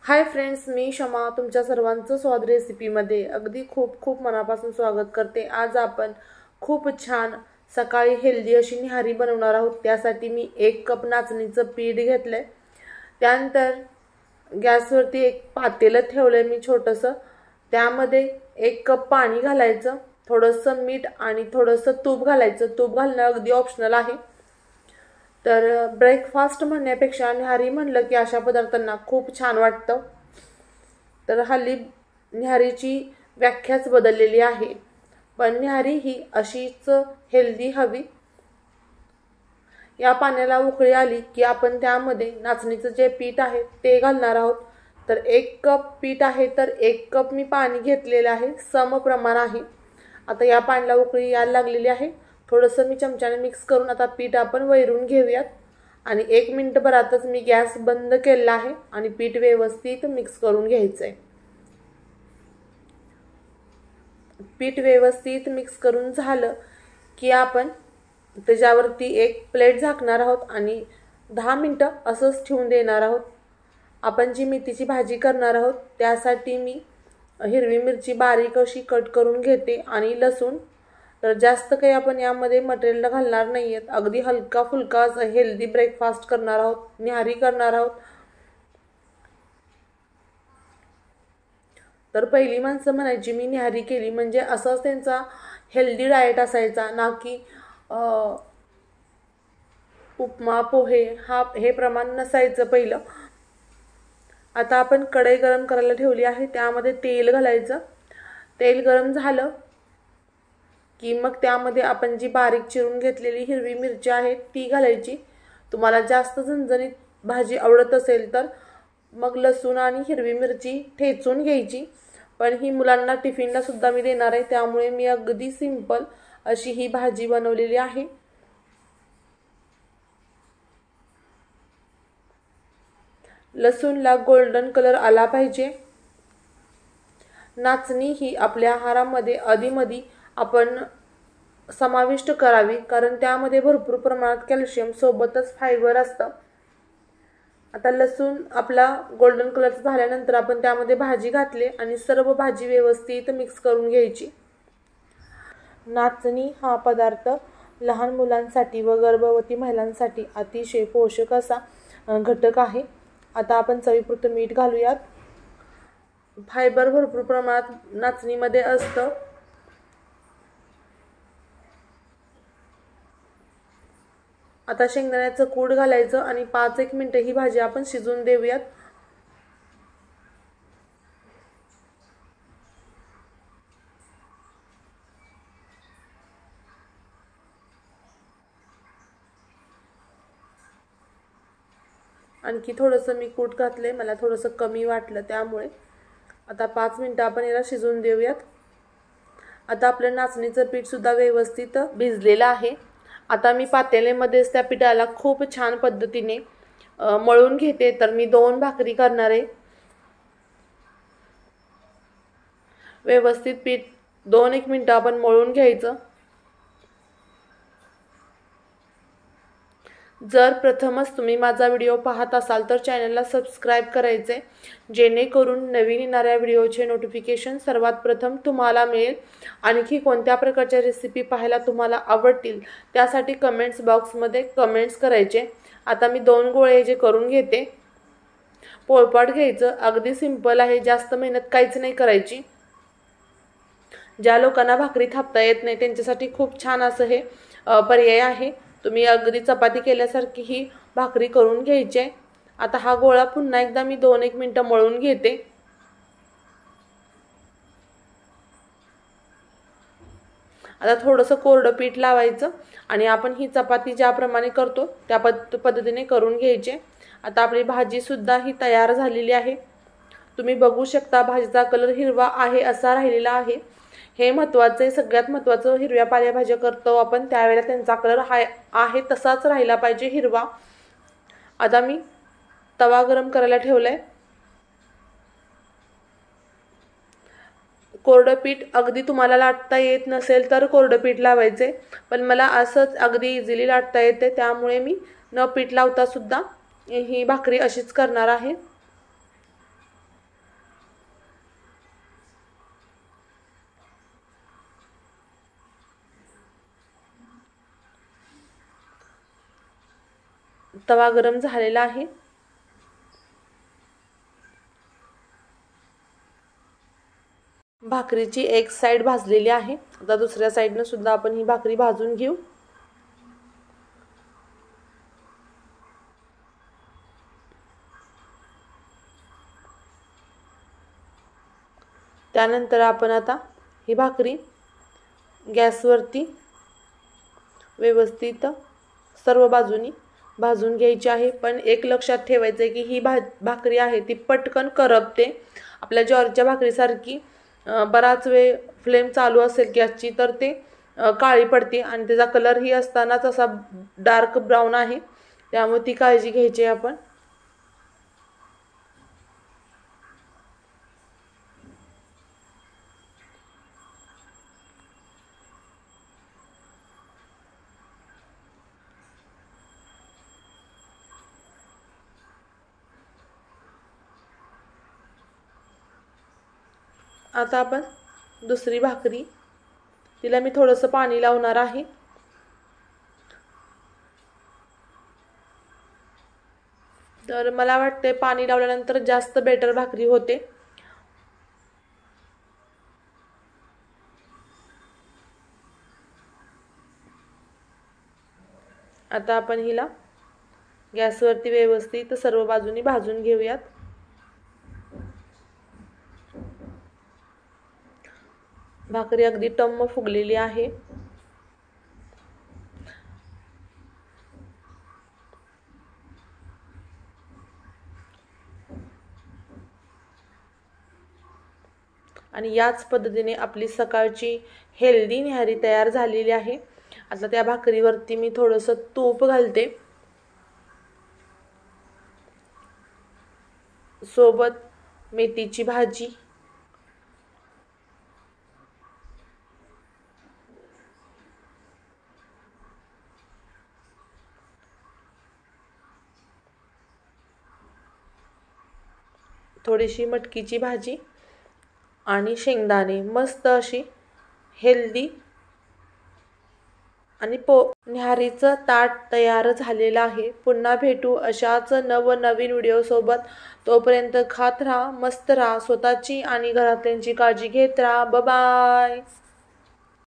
Hi friends, मी शमा तुमच्या सर्वांचं स्वाद रेसिपीमध्ये अगदी खूप मनापासून स्वागत करते। आज आपण खूप छान सकाळी हेल्दी अशी निहारी बनवणार आहोत। त्यासाठी मी 1 कप नाचणीचं पीठ घेतले। त्यानंतर गॅसवरती एक पातेलं ठेवले मी छोटंसं। त्यामध्ये 1 कप पाणी घालायचं, थोडंसं मीठ आणि थोडंसं तूप घालायचं। तूप घालणं अगदी ऑप्शनल आहे। तर ब्रेकफास्ट म्हणण्यापेक्षा निहारी म्हणलं की अशा पदार्थांना खूप छान वाटतं। तर हल्ली निहारीची व्याख्याच बदललेली आहे, पण निहारी ही अशीच हेल्दी हवी। या पाण्याला उकळी आली की आपण त्यामध्ये नाचणीचं जे पीठ आहे ते घालणार आहोत। तर 1 कप पीठ आहे तर 1 कप मी पाणी घेतलेलं आहे, सम प्रमाण आहे। आता या पाण्याला उकळी यायला लागलेली आहे। थोडंसं मी चमच्याने मिक्स करून आता पीठ आपण वैरून घेऊयात आणि 1 मिनिटभरातच मी गॅस बंद केला आहे आणि पीठ व्यवस्थित मिक्स करून घ्यायचंय। पीठ व्यवस्थित मिक्स करून झालं की आपण त्याच्यावरती एक प्लेट झाकणार आहोत आणि 10 मिनिटं असंच ठेवून देणार आहोत। आपण जी मेथीची भाजी करणार आहोत त्यासाठी मी हिरवी मिरची बारीक अशी कट करून घेते आणि लसूण। तर जास्त काही आपण यामध्ये मटेरियल घालणार नाहीये, अगदी हलका फुलका हेल्दी ब्रेकफास्ट करणार आहोत, निहारी करणार आहोत। तर पहिली माणसं म्हणायची मी निहारी केली म्हणजे असंच त्यांचा हेल्दी डाएट असायचा, ना की उपमा पोहे हे प्रमाण नसायचं पहिलं। आता आपण कढई गरम करायला ठेवली आहे, त्यामध्ये तेल घालायचं। तेल गरम झालं की मग त्यामध्ये आपण जी बारीक चिरून घेतलेली हिरवी मिरची आहे ती घालायची। तुम्हाला जास्त झणझणीत भाजी आवडत असेल तर मग लसूण आणि हिरवी मिरची ठेचून घ्यायची, पण ही मुलांना टिफिनला सुद्धा मी देणार आहे, त्यामुळे मी अगदी सिंपल अशी ही भाजी बनवलेली आहे। लसूणला गोल्डन कलर आला पाहिजे। नाचणी ही आपल्या आहारामध्ये अधिमधी आपण समाविष्ट करावी, कारण त्यामध्ये भरपूर प्रमाणात कॅल्शियम सोबतच फायबर असतं। आता लसूण आपला गोल्डन कलर झाल्यानंतर आपण त्यामध्ये भाजी घातले आणि सर्व भाजी व्यवस्थित मिक्स करून घ्यायची। नाचणी हा पदार्थ लहान मुलांसाठी व गर्भवती महिलांसाठी अतिशय पोषक असा घटक आहे। आता आपण चवीपुरतं मीठ घालूयात। फायबर भरपूर प्रमाणात नाचणीमध्ये असतं। आता शेंगदाण्याचं कूट घालायचं आणि 5-1 मिनिटं ही भाजी आपण शिजवून देऊयात। आणखी थोडंसं मी कूट घातले, मला थोडंसं कमी वाटलं त्यामुळे। आता 5 मिनिटं आपण याला शिजवून देऊयात। आता आपलं नाचणीचं पीठ सुद्धा व्यवस्थित भिजलेलं आहे। आता मी पातेल्यामध्येच त्या पिठाला खूप छान पद्धतीने मळून घेते। तर मी 2 भाकरी करणार आहे। व्यवस्थित पीठ 2-1 मिनिटं आपण मळून घ्यायचं। जर प्रथमच तुम्ही माझा व्हिडिओ पाहत असाल तर चॅनलला सबस्क्राइब करायचे, जेणेकरून नवीन येणाऱ्या व्हिडिओचे नोटिफिकेशन सर्वात प्रथम तुम्हाला मिळेल। आणखी कोणत्या प्रकारच्या रेसिपी पाहायला तुम्हाला आवडतील त्यासाठी कमेंट्स बॉक्समध्ये कमेंट्स करायचे। आता मी 2 गोळे जे करून घेते। पोळपाट घ्यायचं, अगदी सिंपल आहे, जास्त मेहनत काहीच नाही करायची। ज्या लोकांना भाकरी थापता येत नाही त्यांच्यासाठी खूप छान असं हे पर्याय आहे। तुम्ही अगदी चपाती केल्यासारखी ही भाकरी करून घ्यायची। आता हा गोळा पुन्हा एकदा मी 2-1 मिनिटं मळून घेते। आता थोडंसं कोरडं पीठ लावायचं आणि आपण ही चपाती ज्याप्रमाणे करतो त्या पद्धतीने करून घ्यायचे। आता आपली भाजी सुद्धा ही तयार झालेली आहे। तुम्ही बघू शकता भाजीचा कलर हिरवा आहे असा राहिलेला आहे। हे महत्त्वाचं आहे, सगळ्यात महत्त्वाचं। हिरव्या पालेभाज्या करतो आपण त्यावेळेला त्यांचा कलर आहे तसाच राहिला पाहिजे, हिरवा। आता मी तवा गरम करायला ठेवलाय। कोरडं पीठ अगदी तुम्हाला लाटता येत नसेल तर कोरडं पीठ लावायचे, पण मला असंच अगदी इझिली लाटता येते, त्यामुळे मी न पीठ लावता सुद्धा ही भाकरी अशीच करणार आहे। तवा गरम झालेला आहे. भाकरीची एक साइड भाजलेली आहे. आता दुसऱ्या साइडने सुद्धा आपण ही भाकरी भाजून घेऊ. त्यानंतर आपण आता ही भाकरी गॅसवरती व्यवस्थित सर्व बाजूनी भाजून घ्यायची आहे. पण एक लक्षात ठेवायचं आहे की ही भाकरी आहे ती पटकन करपते. आपल्या ज्वारीच्या भाकरीसारखी बराच वेळ फ्लेम चालू असेल गॅसची तर ते काळी पडते आणि त्याचा कलर ही असतानाच असा डार्क ब्राऊन आहे. त्यामुळे ती काळजी घ्यायची आहे आपण. आता आपण दुसरी भाकरी तिला मी थोडंसं पाणी लावणार आहे. तर मला वाटते पाणी लावल्यानंतर जास्त बेटर भाकरी होते. आता आपण हिला गॅसवरती व्यवस्थित सर्व बाजूनी भाजून घेऊयात. भाकरी अगदी टम्म फुगलेली आहे. आणि याच पद्धतीने आपली सकाळची हेल्दी न्याहारी तयार झालेली आहे. आता त्या भाकरीवरती मी थोडंसं तूप घालते. सोबत मेथीची भाजी, थोडीशी मटकीची भाजी आणि शेंगदाणे. मस्त अशी हेल्दी आणि न्याहारीचं ताट तयार झालेलं आहे. पुन्हा भेटू अशाच नवनवीन व्हिडिओसोबत. तोपर्यंत खात राहा, मस्त राहा, स्वतःची आणि घरातल्यांची काळजी घेत राहा. बाय.